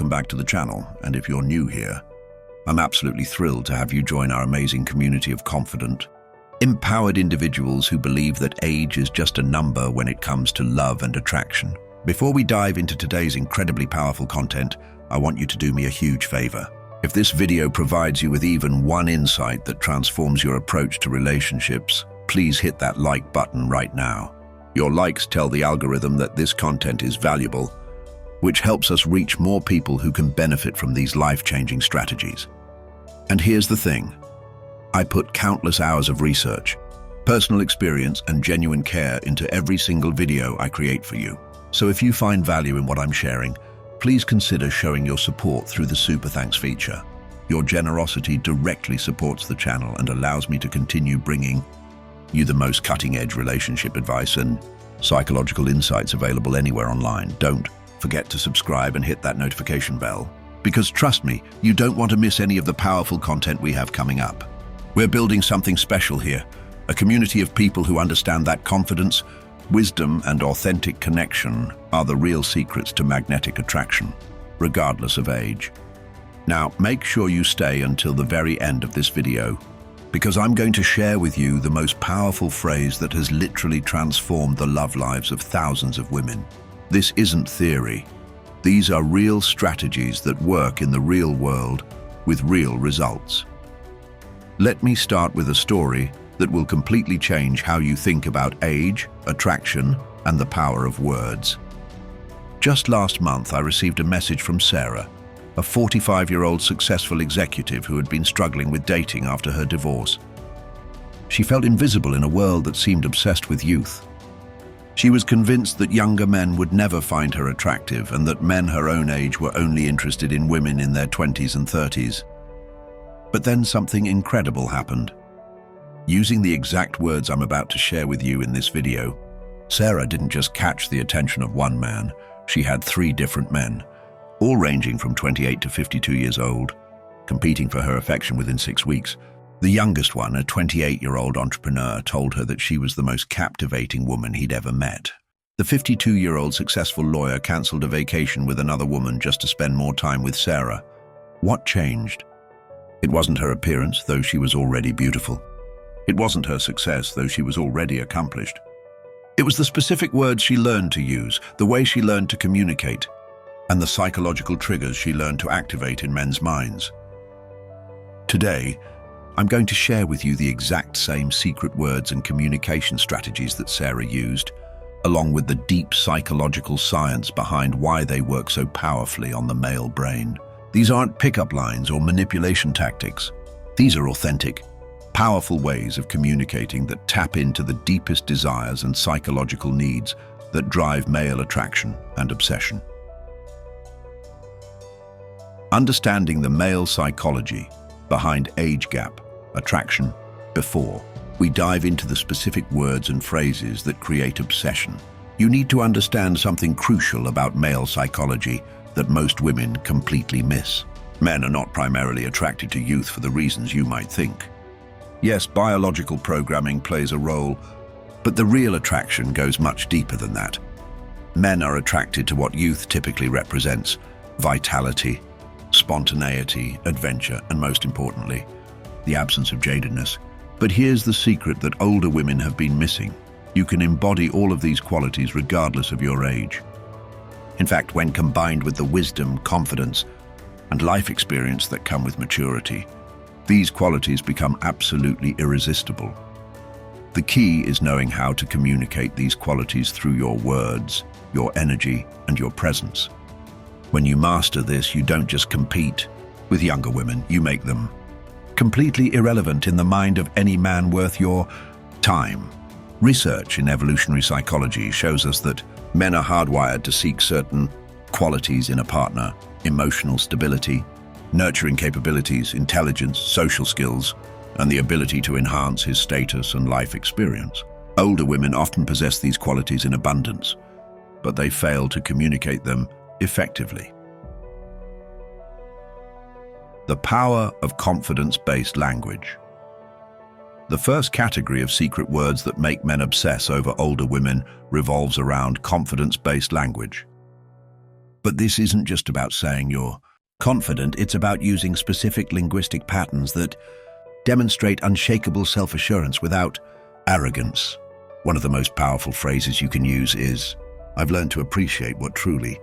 welcome back to the channel, and if you're new here, I'm absolutely thrilled to have you join our amazing community of confident, empowered individuals who believe that age is just a number when it comes to love and attraction. Before we dive into today's incredibly powerful content, I want you to do me a huge favor. If this video provides you with even one insight that transforms your approach to relationships, please hit that like button right now. Your likes tell the algorithm that this content is valuable, which helps us reach more people who can benefit from these life-changing strategies. And here's the thing. I put countless hours of research, personal experience, and genuine care into every single video I create for you. So if you find value in what I'm sharing, please consider showing your support through the Super Thanks feature. Your generosity directly supports the channel and allows me to continue bringing you the most cutting-edge relationship advice and psychological insights available anywhere online. Don't forget to subscribe and hit that notification bell, because trust me, you don't want to miss any of the powerful content we have coming up. We're building something special here, a community of people who understand that confidence, wisdom, and authentic connection are the real secrets to magnetic attraction, regardless of age. Now, make sure you stay until the very end of this video, because I'm going to share with you the most powerful phrase that has literally transformed the love lives of thousands of women. This isn't theory. These are real strategies that work in the real world with real results. Let me start with a story that will completely change how you think about age, attraction, and the power of words. Just last month, I received a message from Sarah, a 45-year-old successful executive who had been struggling with dating after her divorce. She felt invisible in a world that seemed obsessed with youth. She was convinced that younger men would never find her attractive and that men her own age were only interested in women in their 20s and 30s. But then something incredible happened. Using the exact words I'm about to share with you in this video, Sarah didn't just catch the attention of one man, she had 3 different men, all ranging from 28 to 52 years old, competing for her affection within 6 weeks. The youngest one, a 28-year-old entrepreneur, told her that she was the most captivating woman he'd ever met. The 52-year-old successful lawyer cancelled a vacation with another woman just to spend more time with Sarah. What changed? It wasn't her appearance, though she was already beautiful. It wasn't her success, though she was already accomplished. It was the specific words she learned to use, the way she learned to communicate, and the psychological triggers she learned to activate in men's minds. Today, I'm going to share with you the exact same secret words and communication strategies that Sarah used, along with the deep psychological science behind why they work so powerfully on the male brain. These aren't pickup lines or manipulation tactics. These are authentic, powerful ways of communicating that tap into the deepest desires and psychological needs that drive male attraction and obsession. Understanding the male psychology behind age gap, attraction, before we dive into the specific words and phrases that create obsession, you need to understand something crucial about male psychology that most women completely miss. Men are not primarily attracted to youth for the reasons you might think. Yes, biological programming plays a role, but the real attraction goes much deeper than that. Men are attracted to what youth typically represents: vitality, spontaneity, adventure, and most importantly, the absence of jadedness. But here's the secret that older women have been missing. You can embody all of these qualities regardless of your age. In fact, when combined with the wisdom, confidence, and life experience that come with maturity, these qualities become absolutely irresistible. The key is knowing how to communicate these qualities through your words, your energy, and your presence. When you master this, you don't just compete with younger women, you make them completely irrelevant in the mind of any man worth your time. Research in evolutionary psychology shows us that men are hardwired to seek certain qualities in a partner: emotional stability, nurturing capabilities, intelligence, social skills, and the ability to enhance his status and life experience. Older women often possess these qualities in abundance, but they fail to communicate them effectively. The power of confidence-based language. The first category of secret words that make men obsess over older women revolves around confidence-based language. But this isn't just about saying you're confident, it's about using specific linguistic patterns that demonstrate unshakable self-assurance without arrogance. One of the most powerful phrases you can use is, "I've learned to appreciate what truly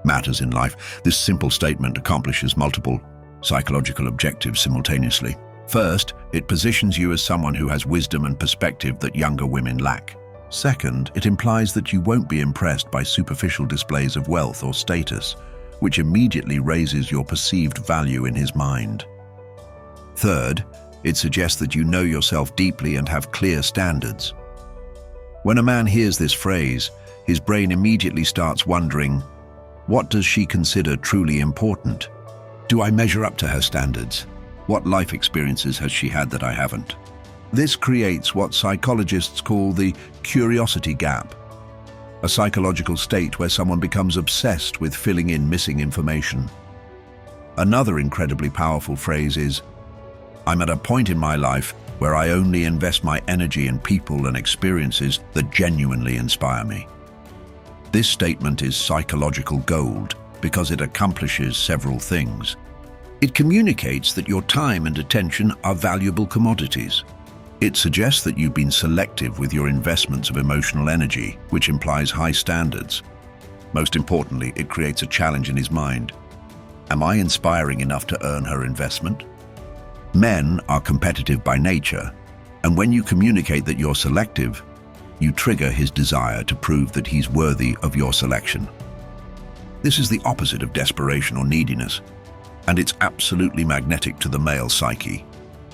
matters in life." This simple statement accomplishes multiple psychological objectives simultaneously. First, it positions you as someone who has wisdom and perspective that younger women lack. Second, it implies that you won't be impressed by superficial displays of wealth or status, which immediately raises your perceived value in his mind. Third, it suggests that you know yourself deeply and have clear standards. When a man hears this phrase, his brain immediately starts wondering, what does she consider truly important? Do I measure up to her standards? What life experiences has she had that I haven't? This creates what psychologists call the curiosity gap, a psychological state where someone becomes obsessed with filling in missing information. Another incredibly powerful phrase is, "I'm at a point in my life where I only invest my energy in people and experiences that genuinely inspire me." This statement is psychological gold because it accomplishes several things. It communicates that your time and attention are valuable commodities. It suggests that you've been selective with your investments of emotional energy, which implies high standards. Most importantly, it creates a challenge in his mind. Am I inspiring enough to earn her investment? Men are competitive by nature, and when you communicate that you're selective, you trigger his desire to prove that he's worthy of your selection. This is the opposite of desperation or neediness, and it's absolutely magnetic to the male psyche.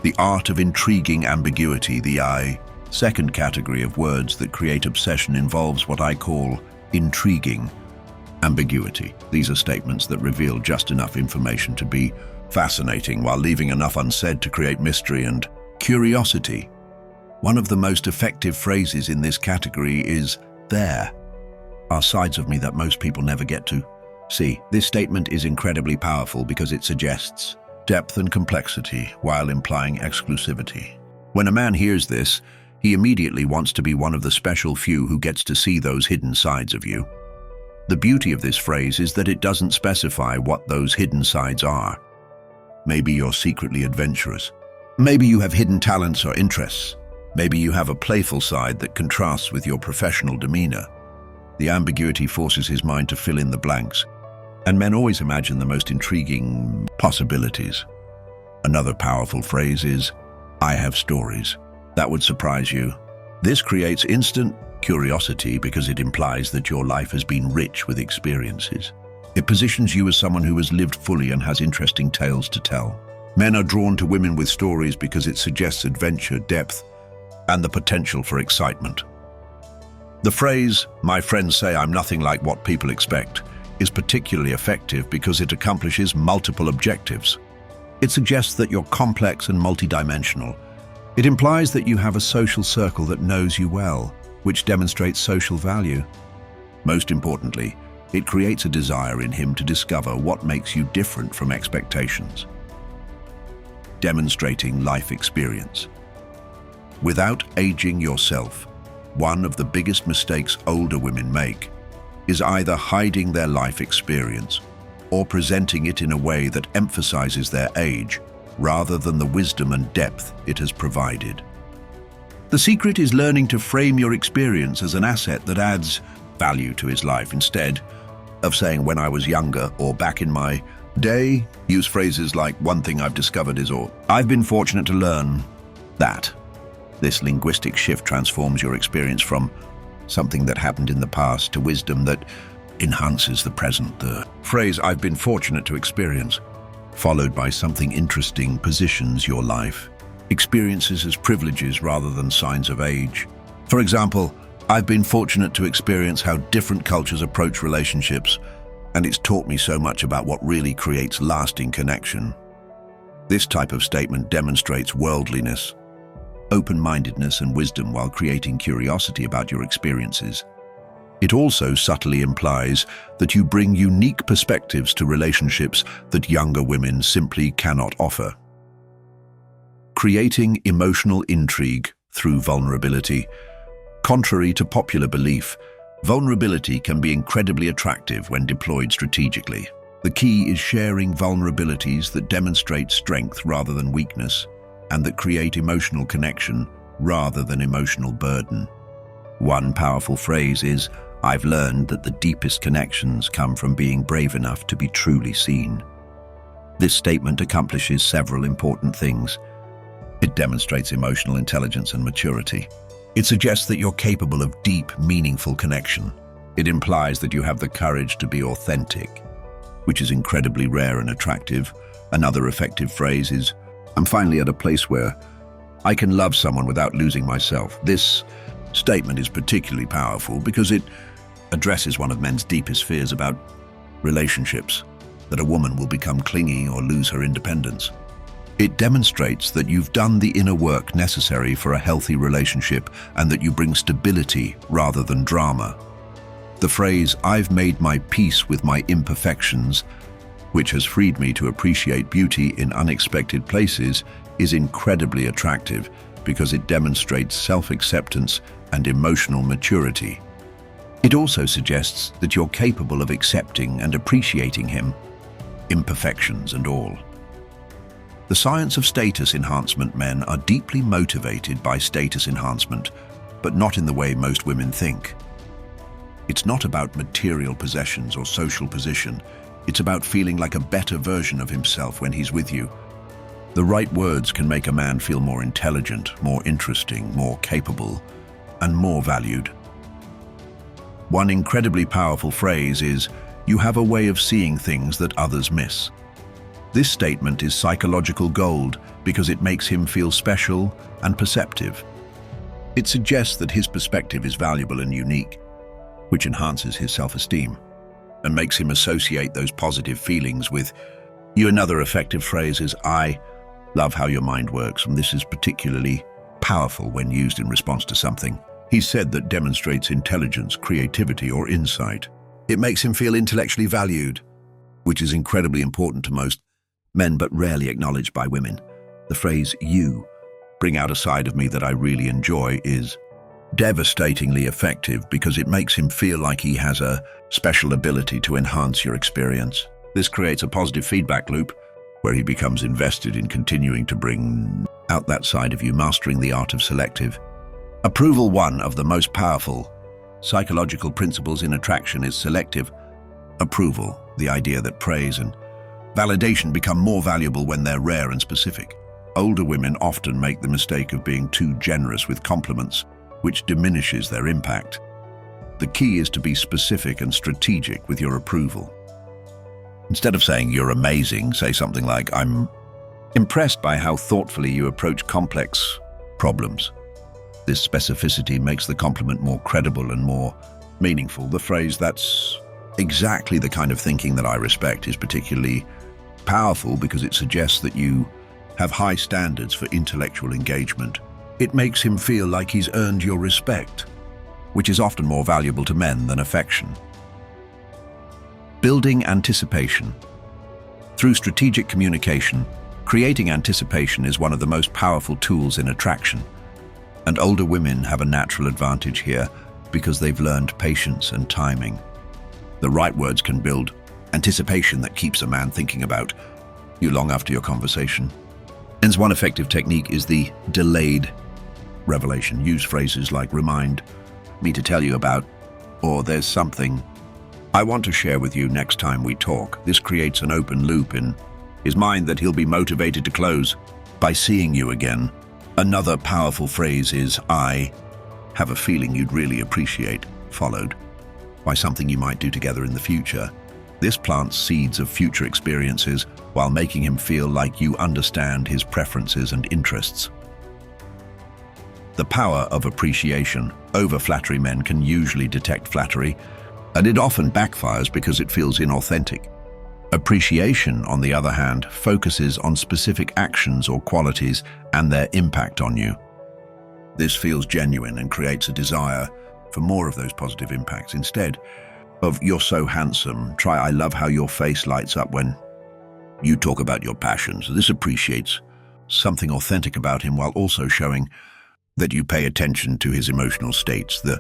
The art of intriguing ambiguity, the second category of words that create obsession, involves what I call intriguing ambiguity. These are statements that reveal just enough information to be fascinating while leaving enough unsaid to create mystery and curiosity. One of the most effective phrases in this category is, "There are sides of me that most people never get to see." This statement is incredibly powerful because it suggests depth and complexity while implying exclusivity. When a man hears this, he immediately wants to be one of the special few who gets to see those hidden sides of you. The beauty of this phrase is that it doesn't specify what those hidden sides are. Maybe you're secretly adventurous. Maybe you have hidden talents or interests. Maybe you have a playful side that contrasts with your professional demeanor. The ambiguity forces his mind to fill in the blanks, and men always imagine the most intriguing possibilities. Another powerful phrase is, "I have stories." That would surprise you. This creates instant curiosity because it implies that your life has been rich with experiences. It positions you as someone who has lived fully and has interesting tales to tell. Men are drawn to women with stories because it suggests adventure, depth, and the potential for excitement. The phrase, "My friends say I'm nothing like what people expect," is particularly effective because it accomplishes multiple objectives. It suggests that you're complex and multidimensional. It implies that you have a social circle that knows you well, which demonstrates social value. Most importantly, it creates a desire in him to discover what makes you different from expectations, demonstrating life experience. Without aging yourself, one of the biggest mistakes older women make is either hiding their life experience or presenting it in a way that emphasizes their age rather than the wisdom and depth it has provided. The secret is learning to frame your experience as an asset that adds value to his life instead of saying "when I was younger" or "back in my day." Use phrases like "one thing I've discovered is," or "I've been fortunate to learn that." This linguistic shift transforms your experience from something that happened in the past to wisdom that enhances the present. The phrase "I've been fortunate to experience," followed by something interesting, positions your life experiences as privileges rather than signs of age. For example, "I've been fortunate to experience how different cultures approach relationships, and it's taught me so much about what really creates lasting connection." This type of statement demonstrates worldliness, open-mindedness, and wisdom while creating curiosity about your experiences. It also subtly implies that you bring unique perspectives to relationships that younger women simply cannot offer. Creating emotional intrigue through vulnerability. Contrary to popular belief, Vulnerability can be incredibly attractive when deployed strategically. The key is sharing vulnerabilities that demonstrate strength rather than weakness, and that create emotional connection rather than emotional burden. One powerful phrase is, "I've learned that the deepest connections come from being brave enough to be truly seen." This statement accomplishes several important things. It demonstrates emotional intelligence and maturity. It suggests that you're capable of deep, meaningful connection. It implies that you have the courage to be authentic, which is incredibly rare and attractive. Another effective phrase is, "I'm finally at a place where I can love someone without losing myself." This statement is particularly powerful because it addresses one of men's deepest fears about relationships, that a woman will become clingy or lose her independence. It demonstrates that you've done the inner work necessary for a healthy relationship and that you bring stability rather than drama. The phrase, "I've made my peace with my imperfections, which has freed me to appreciate beauty in unexpected places," is incredibly attractive because it demonstrates self-acceptance and emotional maturity. It also suggests that you're capable of accepting and appreciating him, imperfections and all. The science of status enhancement. Men are deeply motivated by status enhancement, but not in the way most women think. It's not about material possessions or social position. It's about feeling like a better version of himself when he's with you. The right words can make a man feel more intelligent, more interesting, more capable, and more valued. One incredibly powerful phrase is, "You have a way of seeing things that others miss." This statement is psychological gold because it makes him feel special and perceptive. It suggests that his perspective is valuable and unique, which enhances his self-esteem and makes him associate those positive feelings with you. Another effective phrase is, "I love how your mind works," and this is particularly powerful when used in response to something he said that demonstrates intelligence, creativity, or insight. It makes him feel intellectually valued, which is incredibly important to most men but rarely acknowledged by women. The phrase, "You bring out a side of me that I really enjoy," is devastatingly effective because it makes him feel like he has a special ability to enhance your experience. This creates a positive feedback loop where he becomes invested in continuing to bring out that side of you, mastering the art of selective approval. One of the most powerful psychological principles in attraction is selective approval, the idea that praise and validation become more valuable when they're rare and specific. Older women often make the mistake of being too generous with compliments, which diminishes their impact. The key is to be specific and strategic with your approval. Instead of saying, "You're amazing," say something like, "I'm impressed by how thoughtfully you approach complex problems." This specificity makes the compliment more credible and more meaningful. The phrase, "That's exactly the kind of thinking that I respect," is particularly powerful because it suggests that you have high standards for intellectual engagement. It makes him feel like he's earned your respect, which is often more valuable to men than affection. Building anticipation. Through strategic communication, creating anticipation is one of the most powerful tools in attraction. And older women have a natural advantage here because they've learned patience and timing. The right words can build anticipation that keeps a man thinking about you long after your conversation. And one effective technique is the delayed revelation. Use phrases like, "Remind me to tell you about," or "There's something I want to share with you next time we talk." This creates an open loop in his mind that he'll be motivated to close by seeing you again. Another powerful phrase is, "I have a feeling you'd really appreciate," followed by something you might do together in the future. This plants seeds of future experiences while making him feel like you understand his preferences and interests. The power of appreciation. Over-flattery men can usually detect flattery, and it often backfires because it feels inauthentic. Appreciation, on the other hand, focuses on specific actions or qualities and their impact on you. This feels genuine and creates a desire for more of those positive impacts. Instead of "You're so handsome," try "I love how your face lights up when you talk about your passions." This appreciates something authentic about him while also showing that you pay attention to his emotional states. The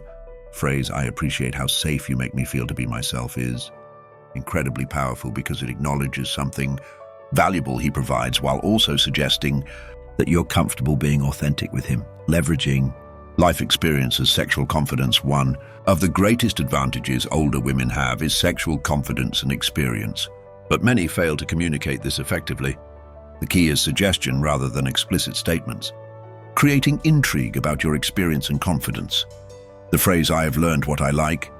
phrase, "I appreciate how safe you make me feel to be myself," is incredibly powerful because it acknowledges something valuable he provides while also suggesting that you're comfortable being authentic with him. Leveraging life experience as sexual confidence. One of the greatest advantages older women have is sexual confidence and experience, but many fail to communicate this effectively. The key is suggestion rather than explicit statements, creating intrigue about your experience and confidence. The phrase, "I have learned what I like,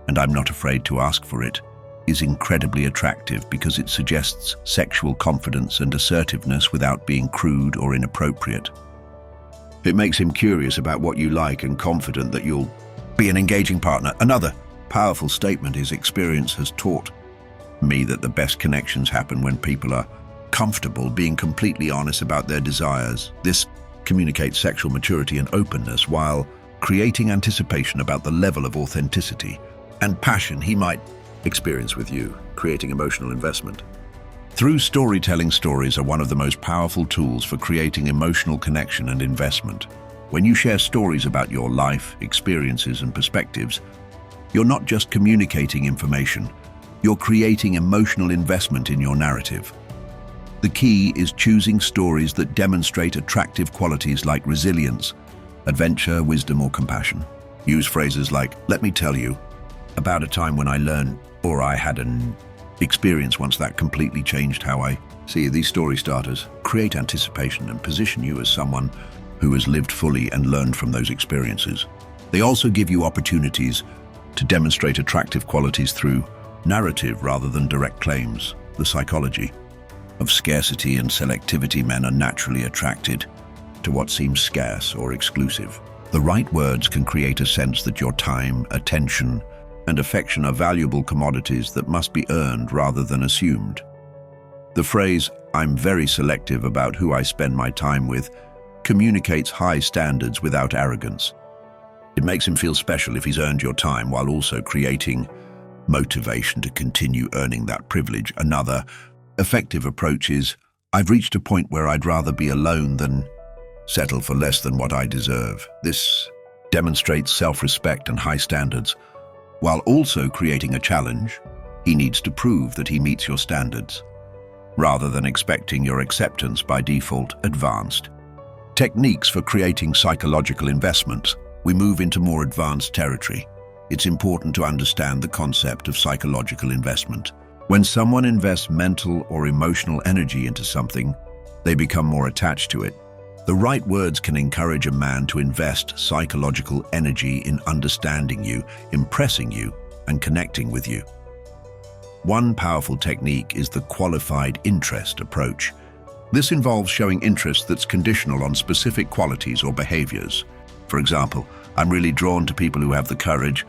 and I'm not afraid to ask for it," is incredibly attractive because it suggests sexual confidence and assertiveness without being crude or inappropriate. It makes him curious about what you like and confident that you'll be an engaging partner. Another powerful statement is, "Experience has taught me that the best connections happen when people are comfortable being completely honest about their desires." This communicates sexual maturity and openness while creating anticipation about the level of authenticity and passion he might experience with you, creating emotional investment. Through storytelling, stories are one of the most powerful tools for creating emotional connection and investment. When you share stories about your life, experiences, and perspectives, you're not just communicating information, you're creating emotional investment in your narrative. The key is choosing stories that demonstrate attractive qualities like resilience, adventure, wisdom, or compassion. Use phrases like, "Let me tell you about a time when I learned," or "I had an experience once that completely changed how I see." These story starters create anticipation and position you as someone who has lived fully and learned from those experiences. They also give you opportunities to demonstrate attractive qualities through narrative rather than direct claims. The psychology of scarcity and selectivity. Men are naturally attracted to what seems scarce or exclusive. The right words can create a sense that your time, attention, and affection are valuable commodities that must be earned rather than assumed. The phrase, "I'm very selective about who I spend my time with," communicates high standards without arrogance. It makes him feel special if he's earned your time while also creating motivation to continue earning that privilege. Another effective approach is, "I've reached a point where I'd rather be alone than settle for less than what I deserve." This demonstrates self-respect and high standards. While also creating a challenge, he needs to prove that he meets your standards, rather than expecting your acceptance by default. Advanced techniques for creating psychological investments. We move into more advanced territory. It's important to understand the concept of psychological investment. When someone invests mental or emotional energy into something, they become more attached to it. The right words can encourage a man to invest psychological energy in understanding you, impressing you, and connecting with you. One powerful technique is the qualified interest approach. This involves showing interest that's conditional on specific qualities or behaviors. For example, "I'm really drawn to people who have the courage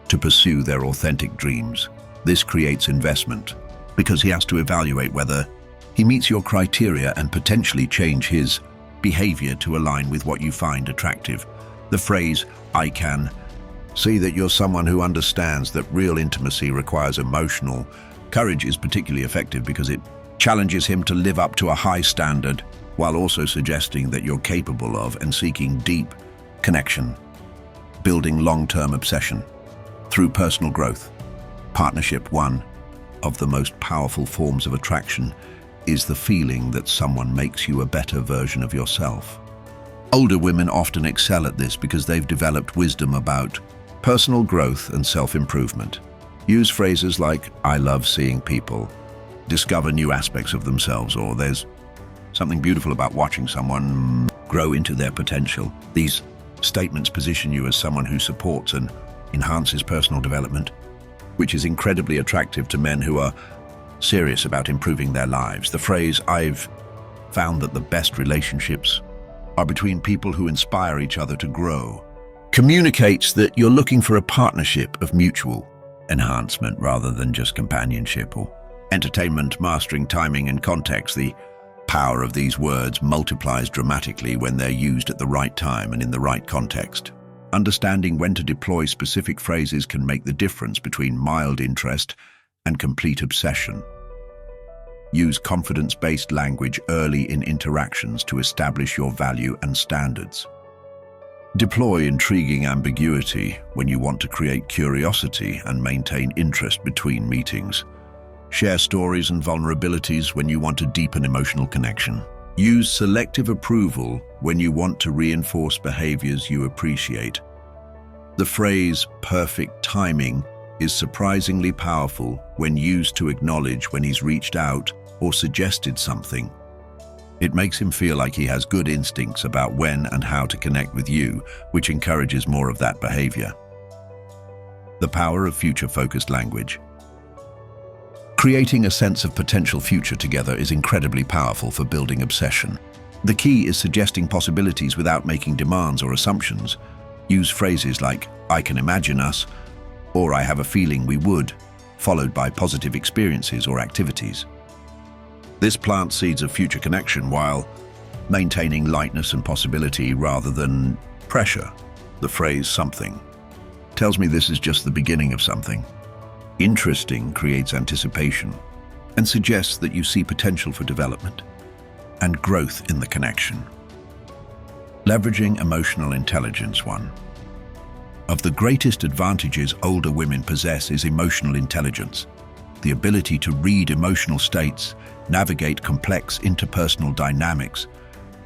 to pursue their authentic dreams." This creates investment because he has to evaluate whether he meets your criteria and potentially change his behavior to align with what you find attractive. The phrase, "I can see that you're someone who understands that real intimacy requires emotional courage," is particularly effective because it challenges him to live up to a high standard while also suggesting that you're capable of and seeking deep connection, building long-term obsession through personal growth. Partnership. One of the most powerful forms of attraction is the feeling that someone makes you a better version of yourself. Older women often excel at this because they've developed wisdom about personal growth and self-improvement. Use phrases like, "I love seeing people discover new aspects of themselves," or "There's something beautiful about watching someone grow into their potential." These statements position you as someone who supports and enhances personal development, which is incredibly attractive to men who are serious about improving their lives. The phrase, "I've found that the best relationships are between people who inspire each other to grow," communicates that you're looking for a partnership of mutual enhancement rather than just companionship or entertainment. Mastering timing and context. The power of these words multiplies dramatically when they're used at the right time and in the right context. Understanding when to deploy specific phrases can make the difference between mild interest and complete obsession. Use confidence-based language early in interactions to establish your value and standards. Deploy intriguing ambiguity when you want to create curiosity and maintain interest between meetings. Share stories and vulnerabilities when you want to deepen emotional connection. Use selective approval when you want to reinforce behaviors you appreciate. The phrase "perfect timing" is surprisingly powerful when used to acknowledge when he's reached out or suggested something. It makes him feel like he has good instincts about when and how to connect with you, which encourages more of that behavior. The power of future-focused language. Creating a sense of potential future together is incredibly powerful for building obsession. The key is suggesting possibilities without making demands or assumptions. Use phrases like "I can imagine us" or "I have a feeling we would," followed by positive experiences or activities. This plants seeds of future connection while maintaining lightness and possibility rather than pressure. The phrase "something" tells me this is just the beginning of something. Interesting creates anticipation and suggests that you see potential for development and growth in the connection. Leveraging emotional intelligence. One of the greatest advantages older women possess is emotional intelligence, the ability to read emotional states, navigate complex interpersonal dynamics,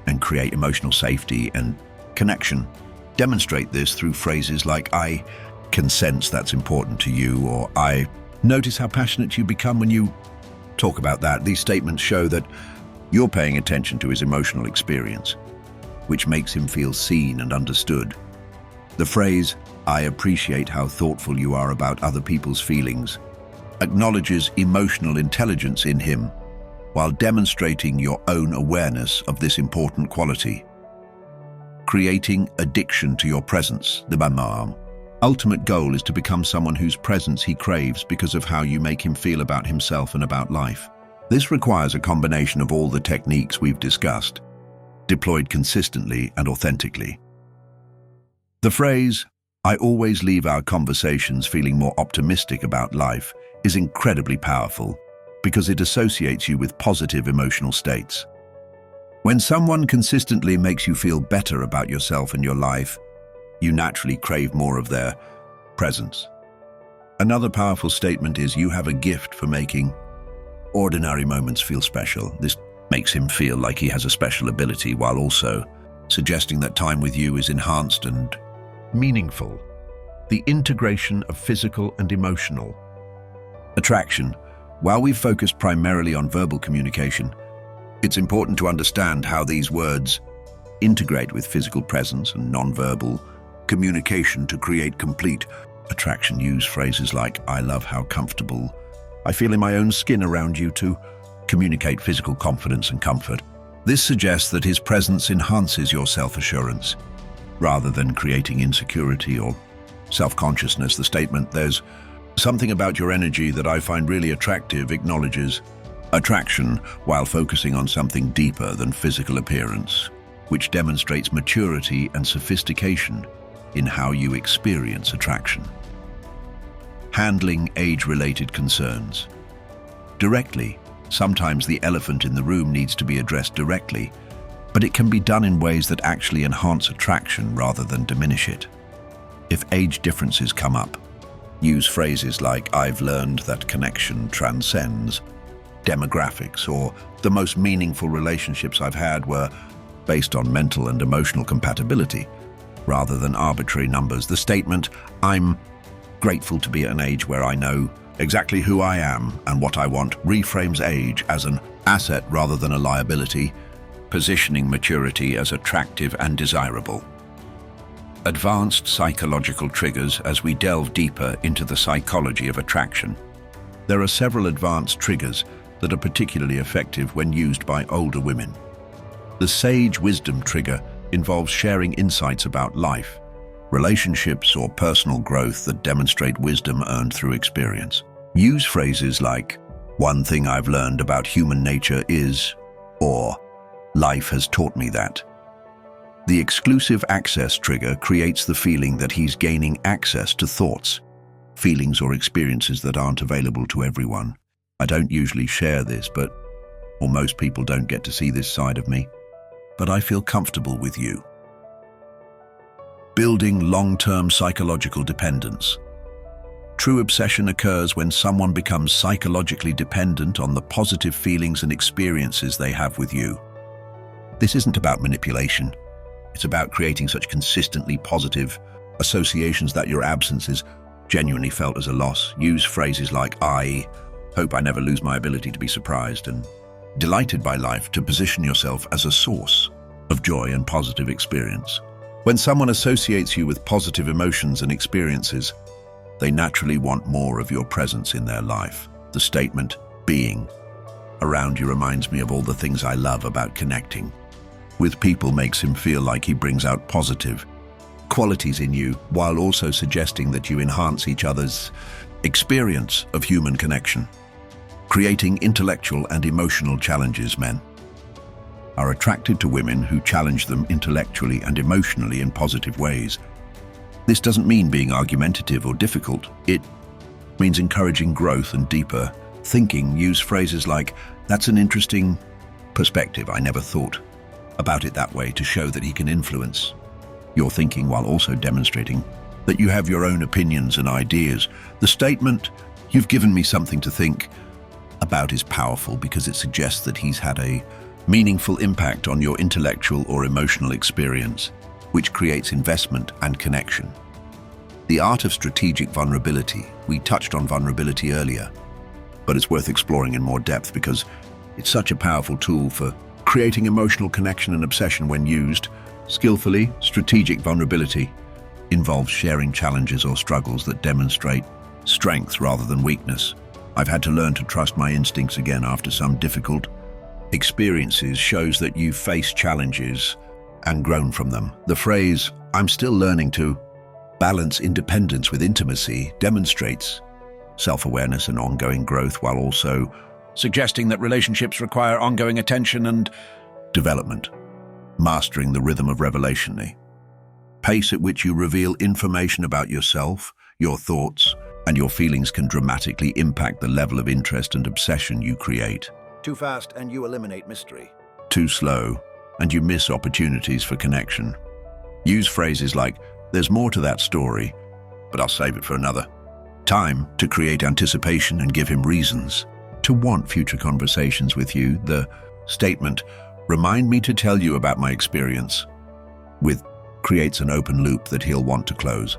and create emotional safety and connection. Demonstrate this through phrases like "I can sense that's important to you," or "I notice how passionate you become when you talk about that." These statements show that you're paying attention to his emotional experience, which makes him feel seen and understood. The phrase "I appreciate how thoughtful you are about other people's feelings" acknowledges emotional intelligence in him, while demonstrating your own awareness of this important quality. Creating addiction to your presence. The ultimate goal is to become someone whose presence he craves because of how you make him feel about himself and about life. This requires a combination of all the techniques we've discussed, deployed consistently and authentically. The phrase "I always leave our conversations feeling more optimistic about life" is incredibly powerful because it associates you with positive emotional states. When someone consistently makes you feel better about yourself and your life, you naturally crave more of their presence. Another powerful statement is "you have a gift for making ordinary moments feel special." This makes him feel like he has a special ability while also suggesting that time with you is enhanced and meaningful. The integration of physical and emotional attraction. While we've focused primarily on verbal communication, it's important to understand how these words integrate with physical presence and nonverbal communication to create complete attraction. Use phrases like "I love how comfortable I feel in my own skin around you" to communicate physical confidence and comfort. This suggests that his presence enhances your self-assurance rather than creating insecurity or self-consciousness. The statement "there's something about your energy that I find really attractive" acknowledges attraction while focusing on something deeper than physical appearance, which demonstrates maturity and sophistication in how you experience attraction. Handling age-related concerns. Directly. Sometimes the elephant in the room needs to be addressed directly, but it can be done in ways that actually enhance attraction rather than diminish it. If age differences come up, use phrases like "I've learned that connection transcends demographics," or "the most meaningful relationships I've had were based on mental and emotional compatibility," rather than arbitrary numbers. The statement "I'm grateful to be at an age where I know exactly who I am and what I want" reframes age as an asset rather than a liability, positioning maturity as attractive and desirable. Advanced psychological triggers. As we delve deeper into the psychology of attraction, there are several advanced triggers that are particularly effective when used by older women. The Sage Wisdom trigger involves sharing insights about life, relationships, or personal growth that demonstrate wisdom earned through experience. Use phrases like "one thing I've learned about human nature is," or "life has taught me that." The Exclusive Access trigger creates the feeling that he's gaining access to thoughts, feelings, or experiences that aren't available to everyone. I don't usually share this, or most people don't get to see this side of me, but I feel comfortable with you. Building long-term psychological dependence. True obsession occurs when someone becomes psychologically dependent on the positive feelings and experiences they have with you. This isn't about manipulation. It's about creating such consistently positive associations that your absence is genuinely felt as a loss. Use phrases like, "I hope I never lose my ability to be surprised," and "delighted by life," to position yourself as a source of joy and positive experience. When someone associates you with positive emotions and experiences, they naturally want more of your presence in their life. The statement, "being around you reminds me of all the things I love about connecting with people," makes him feel like he brings out positive qualities in you, while also suggesting that you enhance each other's experience of human connection. Creating intellectual and emotional challenges. Men are attracted to women who challenge them intellectually and emotionally in positive ways. This doesn't mean being argumentative or difficult. It means encouraging growth and deeper thinking. Use phrases like, "That's an interesting perspective. I never thought about it that way," to show that he can influence your thinking while also demonstrating that you have your own opinions and ideas. The statement, "You've given me something to think about," is powerful because it suggests that he's had a meaningful impact on your intellectual or emotional experience, which creates investment and connection. The art of strategic vulnerability. We touched on vulnerability earlier, but it's worth exploring in more depth because it's such a powerful tool for creating emotional connection and obsession when used skillfully. Strategic vulnerability involves sharing challenges or struggles that demonstrate strength rather than weakness. "I've had to learn to trust my instincts again after some difficult experiences," shows that you've faced challenges and grown from them. The phrase, "I'm still learning to balance independence with intimacy," demonstrates self-awareness and ongoing growth, while also suggesting that relationships require ongoing attention and development. Mastering the rhythm of revelation. The pace at which you reveal information about yourself, your thoughts, and your feelings can dramatically impact the level of interest and obsession you create. Too fast and you eliminate mystery. Too slow and you miss opportunities for connection. Use phrases like, "There's more to that story, but I'll save it for another time," to create anticipation and give him reasons to want future conversations with you. The statement, "Remind me to tell you about my experience," creates an open loop that he'll want to close,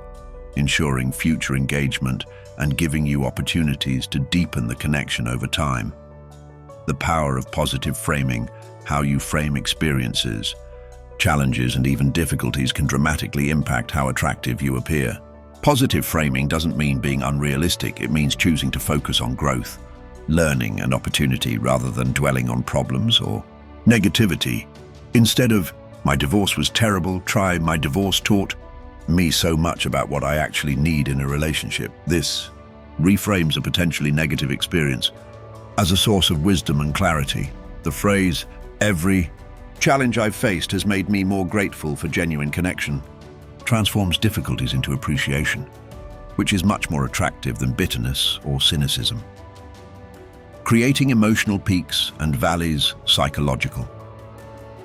ensuring future engagement and giving you opportunities to deepen the connection over time. The power of positive framing. How you frame experiences, challenges, and even difficulties can dramatically impact how attractive you appear. Positive framing doesn't mean being unrealistic. It means choosing to focus on growth, learning, and opportunity rather than dwelling on problems or negativity. Instead of, "My divorce was terrible," try, "My divorce taught me so much about what I actually need in a relationship." This reframes a potentially negative experience as a source of wisdom and clarity. The phrase, "Every challenge I've faced has made me more grateful for genuine connection," transforms difficulties into appreciation, which is much more attractive than bitterness or cynicism. Creating emotional peaks and valleys. Psychological.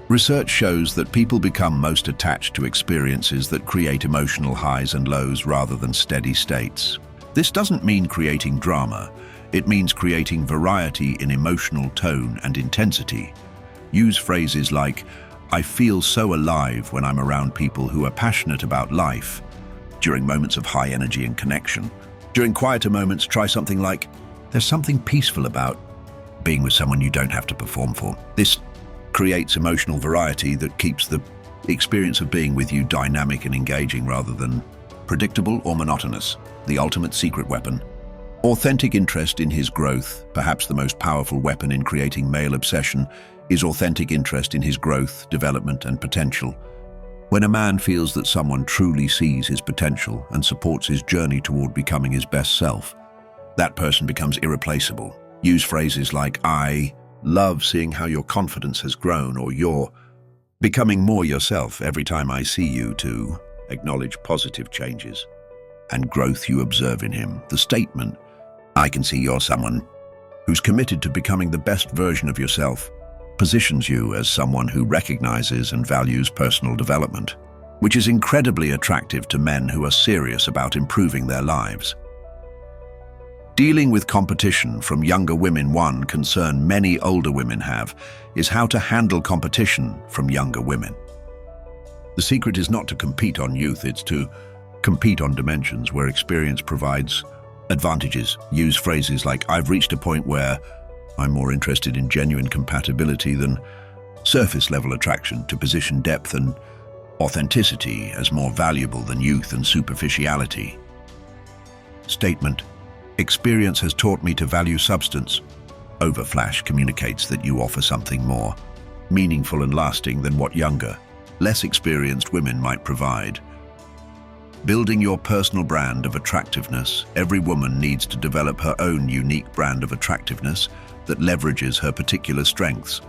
Research shows that people become most attached to experiences that create emotional highs and lows rather than steady states. This doesn't mean creating drama. It means creating variety in emotional tone and intensity. Use phrases like, "I feel so alive when I'm around people who are passionate about life," during moments of high energy and connection. During quieter moments, try something like, "There's something peaceful about being with someone you don't have to perform for." This creates emotional variety that keeps the experience of being with you dynamic and engaging rather than predictable or monotonous. The ultimate secret weapon. Authentic interest in his growth. Perhaps the most powerful weapon in creating male obsession is authentic interest in his growth, development, and potential. When a man feels that someone truly sees his potential and supports his journey toward becoming his best self, that person becomes irreplaceable. Use phrases like, "I love seeing how your confidence has grown," or "You're becoming more yourself every time I see you," to acknowledge positive changes and growth you observe in him. The statement, "I can see you're someone who's committed to becoming the best version of yourself," positions you as someone who recognizes and values personal development. which is incredibly attractive to men who are serious about improving their lives. Dealing with competition from younger women. One concern many older women have is how to handle competition from younger women. The secret is not to compete on youth, it's to compete on dimensions where experience provides advantages. Use phrases like, "I've reached a point where I'm more interested in genuine compatibility than surface-level attraction," to position depth and authenticity as more valuable than youth and superficiality. Statement: experience has taught me to value substance. Overflash communicates that you offer something more meaningful and lasting than what younger, less experienced women might provide. Building your personal brand of attractiveness. Every woman needs to develop her own unique brand of attractiveness that leverages her particular strengths,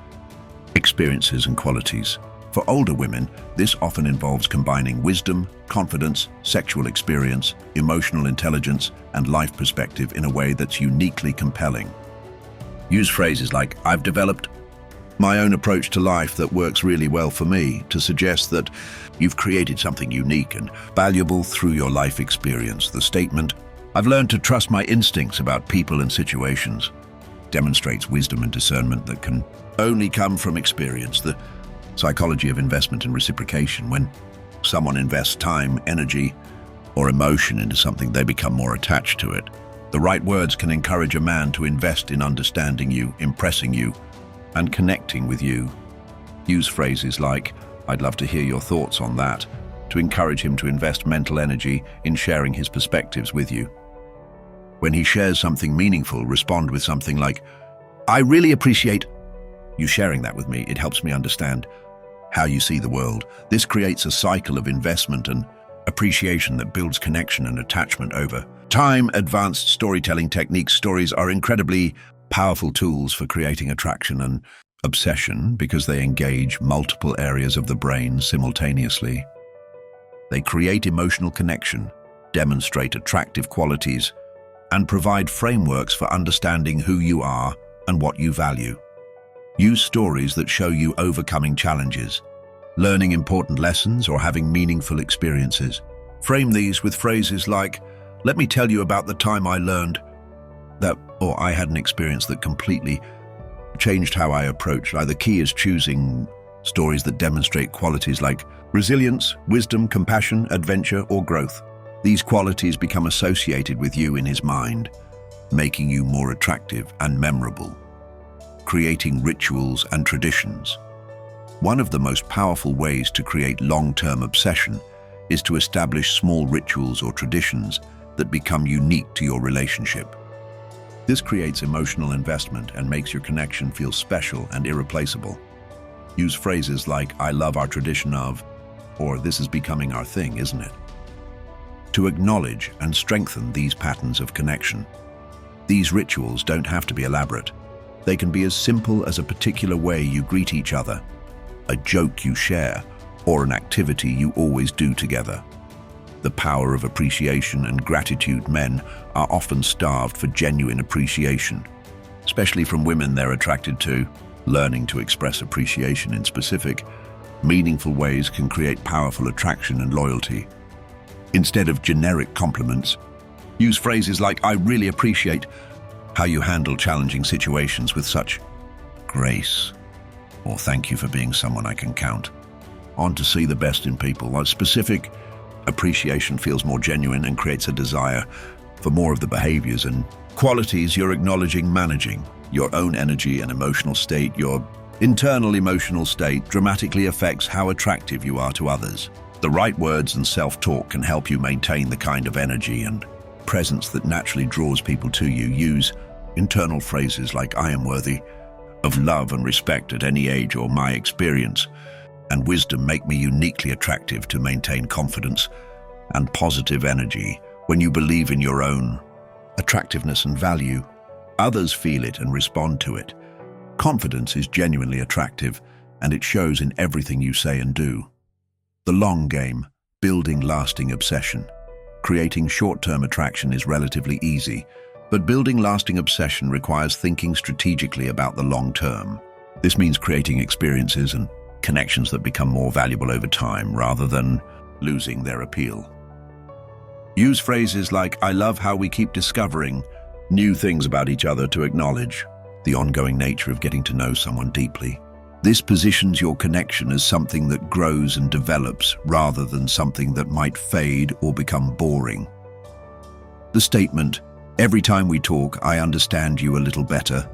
experiences, and qualities. For older women, this often involves combining wisdom, confidence, sexual experience, emotional intelligence, and life perspective in a way that's uniquely compelling. Use phrases like, "I've developed my own approach to life that works really well for me," to suggest that you've created something unique and valuable through your life experience. The statement, "I've learned to trust my instincts about people and situations," demonstrates wisdom and discernment that can only come from experience. The psychology of investment and reciprocation. When someone invests time, energy, or emotion into something, they become more attached to it. The right words can encourage a man to invest in understanding you, impressing you, and connecting with you. Use phrases like, "I'd love to hear your thoughts on that," to encourage him to invest mental energy in sharing his perspectives with you. When he shares something meaningful, respond with something like, "I really appreciate you sharing that with me. It helps me understand how you see the world." This creates a cycle of investment and appreciation that builds connection and attachment over time. Advanced storytelling techniques. Stories are incredibly powerful tools for creating attraction and obsession because they engage multiple areas of the brain simultaneously. They create emotional connection, demonstrate attractive qualities, and provide frameworks for understanding who you are and what you value. Use stories that show you overcoming challenges, learning important lessons, or having meaningful experiences. Frame these with phrases like, "Let me tell you about the time I learned that," or "I had an experience that completely changed how I approach life." The key is choosing stories that demonstrate qualities like resilience, wisdom, compassion, adventure, or growth. These qualities become associated with you in his mind, making you more attractive and memorable. Creating rituals and traditions. One of the most powerful ways to create long-term obsession is to establish small rituals or traditions that become unique to your relationship. This creates emotional investment and makes your connection feel special and irreplaceable. Use phrases like, "I love our tradition of," or "This is becoming our thing, isn't it?" to acknowledge and strengthen these patterns of connection. These rituals don't have to be elaborate. They can be as simple as a particular way you greet each other, a joke you share, or an activity you always do together. The power of appreciation and gratitude. Men are often starved for genuine appreciation, especially from women they're attracted to. Learning to express appreciation in specific, meaningful ways can create powerful attraction and loyalty. Instead of generic compliments, use phrases like, "I really appreciate how you handle challenging situations with such grace," or "Thank you for being someone I can count on to see the best in people." While specific appreciation feels more genuine and creates a desire for more of the behaviors and qualities you're acknowledging. Managing your own energy and emotional state. Your internal emotional state dramatically affects how attractive you are to others. The right words and self-talk can help you maintain the kind of energy and presence that naturally draws people to you. Use internal phrases like, "I am worthy of love and respect at any age," or "My experience and wisdom make me uniquely attractive," to maintain confidence and positive energy. When you believe in your own attractiveness and value, others feel it and respond to it. Confidence is genuinely attractive, and it shows in everything you say and do. The long game. Building lasting obsession. Creating short-term attraction is relatively easy, but building lasting obsession requires thinking strategically about the long term. This means creating experiences and connections that become more valuable over time, rather than losing their appeal. Use phrases like, "I love how we keep discovering new things about each other," to acknowledge the ongoing nature of getting to know someone deeply. This positions your connection as something that grows and develops rather than something that might fade or become boring. The statement, "Every time we talk, I understand you a little better,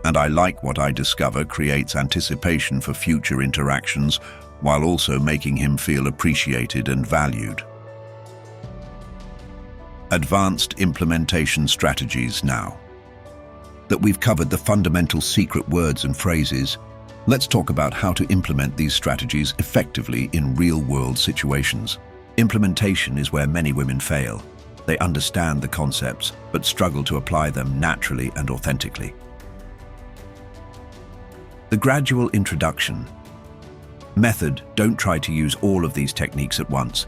and I like what I discover," creates anticipation for future interactions while also making him feel appreciated and valued. Advanced implementation strategies now. That we've covered the fundamental secret words and phrases, let's talk about how to implement these strategies effectively in real-world situations. Implementation is where many women fail. They understand the concepts, but struggle to apply them naturally and authentically. The gradual introduction. Method: don't try to use all of these techniques at once.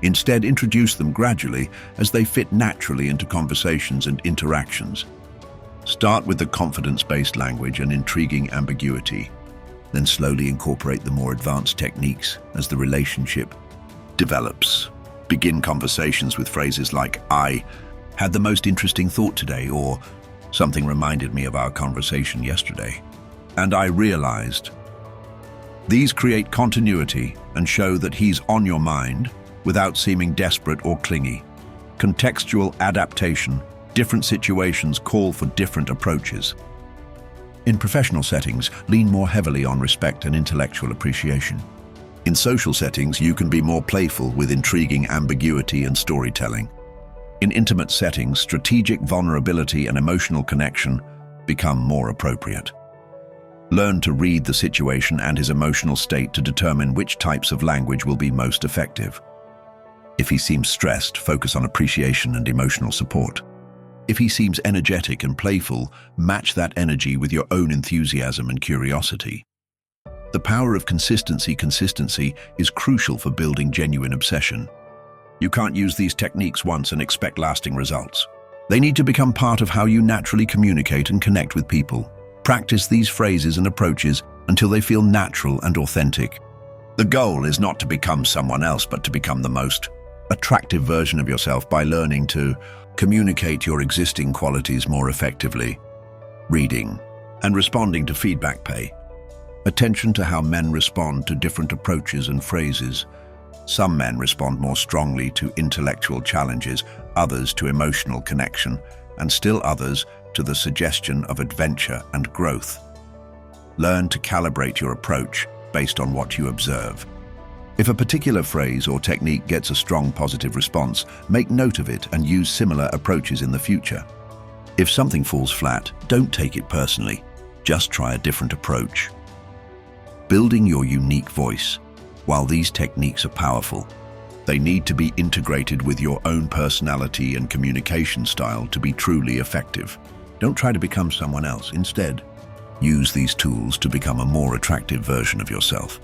Instead, introduce them gradually as they fit naturally into conversations and interactions. Start with the confidence-based language and intriguing ambiguity, then slowly incorporate the more advanced techniques as the relationship develops. Begin conversations with phrases like, "I had the most interesting thought today," or "something reminded me of our conversation yesterday, and I realized." These create continuity and show that he's on your mind without seeming desperate or clingy. Contextual adaptation. Different situations call for different approaches. In professional settings, lean more heavily on respect and intellectual appreciation. In social settings, you can be more playful with intriguing ambiguity and storytelling. In intimate settings, strategic vulnerability and emotional connection become more appropriate. Learn to read the situation and his emotional state to determine which types of language will be most effective. If he seems stressed, focus on appreciation and emotional support. If he seems energetic and playful, match that energy with your own enthusiasm and curiosity. The power of consistency is crucial for building genuine obsession. You can't use these techniques once and expect lasting results. They need to become part of how you naturally communicate and connect with people. Practice these phrases and approaches until they feel natural and authentic. The goal is not to become someone else, but to become the most attractive version of yourself by learning to communicate your existing qualities more effectively. Reading and responding to feedback. Pay attention to how men respond to different approaches and phrases. Some men respond more strongly to intellectual challenges, others to emotional connection, and still others to the suggestion of adventure and growth. Learn to calibrate your approach based on what you observe. If a particular phrase or technique gets a strong positive response, make note of it and use similar approaches in the future. If something falls flat, don't take it personally. Just try a different approach. Building your unique voice. While these techniques are powerful, they need to be integrated with your own personality and communication style to be truly effective. Don't try to become someone else. Instead, use these tools to become a more attractive version of yourself.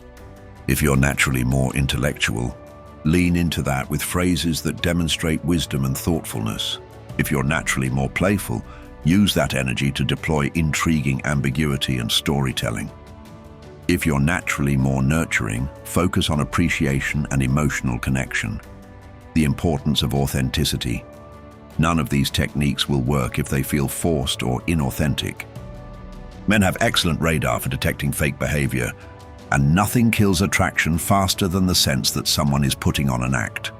If you're naturally more intellectual, lean into that with phrases that demonstrate wisdom and thoughtfulness. If you're naturally more playful, use that energy to deploy intriguing ambiguity and storytelling. If you're naturally more nurturing, focus on appreciation and emotional connection. The importance of authenticity. None of these techniques will work if they feel forced or inauthentic. Men have excellent radar for detecting fake behavior, and nothing kills attraction faster than the sense that someone is putting on an act.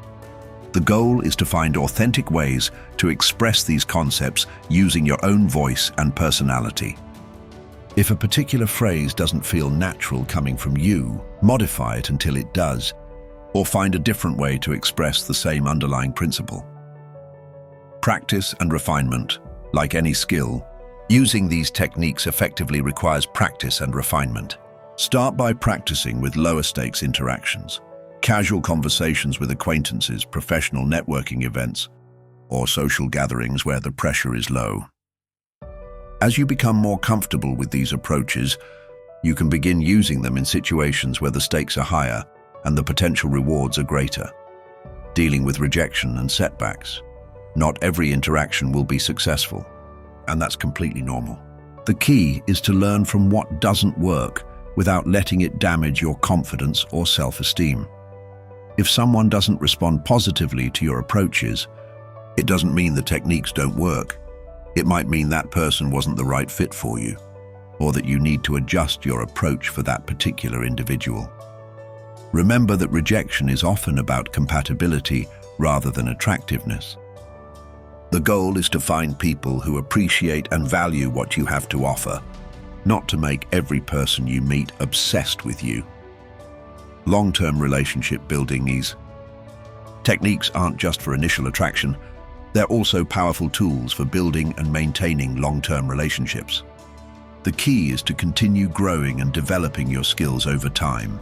The goal is to find authentic ways to express these concepts using your own voice and personality. If a particular phrase doesn't feel natural coming from you, modify it until it does, or find a different way to express the same underlying principle. Practice and refinement. Like any skill, using these techniques effectively requires practice and refinement. Start by practicing with lower stakes interactions, casual conversations with acquaintances, professional networking events, or social gatherings where the pressure is low. As you become more comfortable with these approaches, you can begin using them in situations where the stakes are higher and the potential rewards are greater. Dealing with rejection and setbacks. Not every interaction will be successful, and that's completely normal. The key is to learn from what doesn't work without letting it damage your confidence or self-esteem. If someone doesn't respond positively to your approaches, it doesn't mean the techniques don't work. It might mean that person wasn't the right fit for you, or that you need to adjust your approach for that particular individual. Remember that rejection is often about compatibility rather than attractiveness. The goal is to find people who appreciate and value what you have to offer, not to make every person you meet obsessed with you. Long-term relationship building. These techniques aren't just for initial attraction, they're also powerful tools for building and maintaining long-term relationships. The key is to continue growing and developing your skills over time.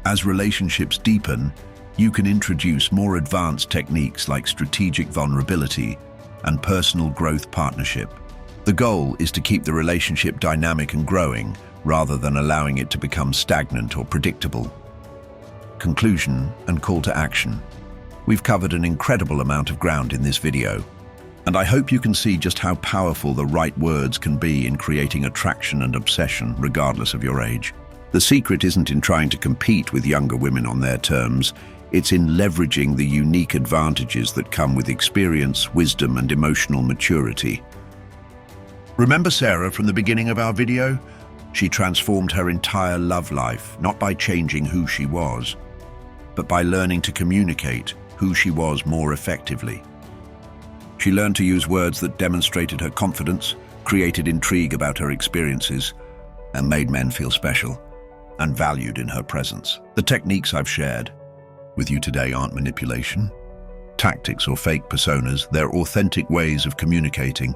As relationships deepen, you can introduce more advanced techniques like strategic vulnerability and personal growth partnership. The goal is to keep the relationship dynamic and growing, rather than allowing it to become stagnant or predictable. Conclusion and call to action. We've covered an incredible amount of ground in this video, and I hope you can see just how powerful the right words can be in creating attraction and obsession, regardless of your age. The secret isn't in trying to compete with younger women on their terms, it's in leveraging the unique advantages that come with experience, wisdom, and emotional maturity. Remember Sarah from the beginning of our video? She transformed her entire love life, not by changing who she was, but by learning to communicate who she was more effectively. She learned to use words that demonstrated her confidence, created intrigue about her experiences, and made men feel special and valued in her presence. The techniques I've shared with you today aren't manipulation, tactics, or fake personas. They're authentic ways of communicating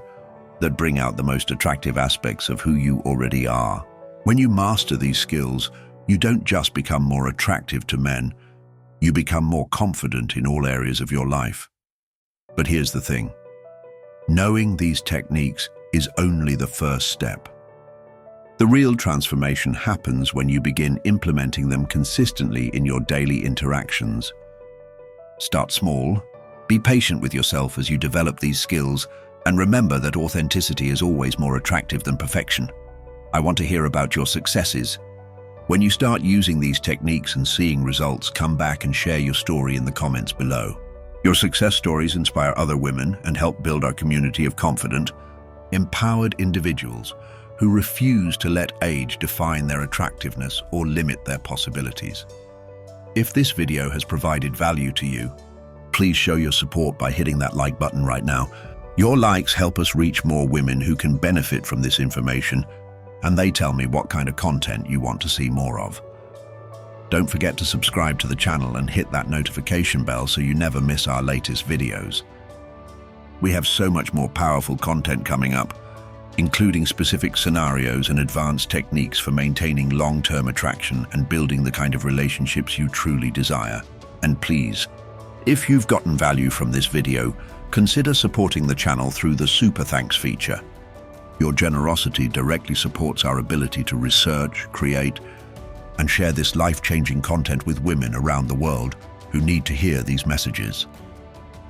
that bring out the most attractive aspects of who you already are. When you master these skills, you don't just become more attractive to men, you become more confident in all areas of your life. But here's the thing. Knowing these techniques is only the first step. The real transformation happens when you begin implementing them consistently in your daily interactions. Start small, be patient with yourself as you develop these skills, and remember that authenticity is always more attractive than perfection. I want to hear about your successes. When you start using these techniques and seeing results, come back and share your story in the comments below. Your success stories inspire other women and help build our community of confident, empowered individuals who refuse to let age define their attractiveness or limit their possibilities. If this video has provided value to you, please show your support by hitting that like button right now. Your likes help us reach more women who can benefit from this information, and they tell me what kind of content you want to see more of. Don't forget to subscribe to the channel and hit that notification bell so you never miss our latest videos. We have so much more powerful content coming up, including specific scenarios and advanced techniques for maintaining long-term attraction and building the kind of relationships you truly desire. And please, if you've gotten value from this video, consider supporting the channel through the Super Thanks feature. Your generosity directly supports our ability to research, create, and share this life-changing content with women around the world who need to hear these messages.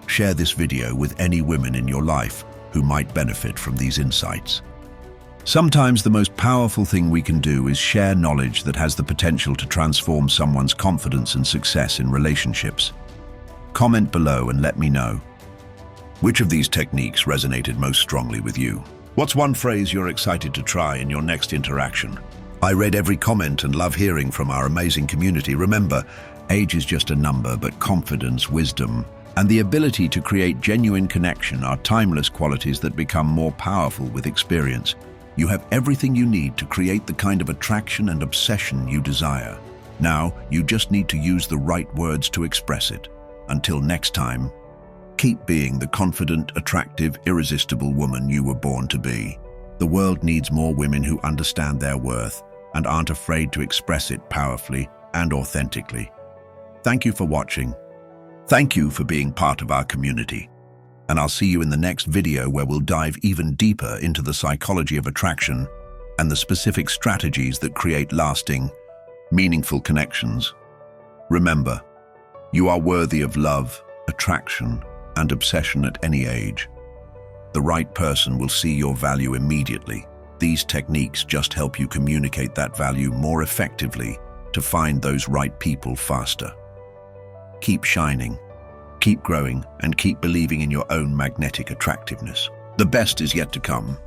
Share this video with any women in your life who might benefit from these insights. Sometimes the most powerful thing we can do is share knowledge that has the potential to transform someone's confidence and success in relationships. Comment below and let me know. Which of these techniques resonated most strongly with you? What's one phrase you're excited to try in your next interaction? I read every comment and love hearing from our amazing community. Remember, age is just a number, but confidence, wisdom, and the ability to create genuine connection are timeless qualities that become more powerful with experience. You have everything you need to create the kind of attraction and obsession you desire. Now, you just need to use the right words to express it. Until next time, keep being the confident, attractive, irresistible woman you were born to be. The world needs more women who understand their worth and aren't afraid to express it powerfully and authentically. Thank you for watching. Thank you for being part of our community. And I'll see you in the next video where we'll dive even deeper into the psychology of attraction and the specific strategies that create lasting, meaningful connections. Remember, you are worthy of love, attraction, and obsession at any age. The right person will see your value immediately. These techniques just help you communicate that value more effectively to find those right people faster. Keep shining, keep growing, and keep believing in your own magnetic attractiveness. The best is yet to come.